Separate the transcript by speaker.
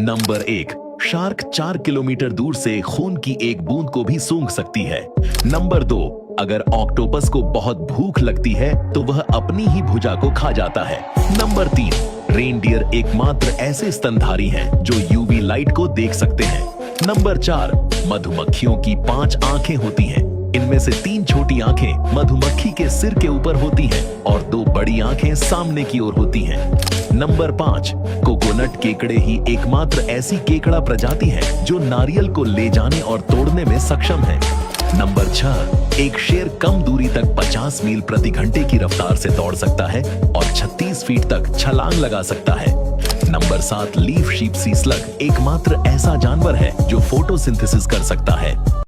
Speaker 1: Number 1, shark 4 kilometre दूर से खून की एक बूंद को भी सूंघ सकती है। नंबर 2, अगर ऑक्टोपस को बहुत भूख लगती है तो वह अपनी ही भुजा को खा जाता है। नंबर 3, रेनडियर एकमात्र ऐसे स्तनधारी हैं जो यूवी लाइट को देख सकते हैं। नंबर 4, मधुमक्खियों की 5 आंखें होती हैं। इनमें से 3 छोटी आंखें मधुमक्खी के सिर के ऊपर होती हैं और 2 बड़ी आंखें सामने की ओर होती हैं। नंबर 5, कोकोनट केकड़े ही एकमात्र ऐसी केकड़ा प्रजाति है जो नारियल को ले जाने और तोड़ने में सक्षम है। नंबर 6, एक शेर कम दूरी तक 50 मील प्रति घंटे की रफ्तार से दौड़ सकता है और 36 फीट तक छलांग लगा सकता है। नंबर 7, लीफ शीप सी स्लग एकमात्र ऐसा जानवर है जो फोटोसिंथेसिस कर सकता है।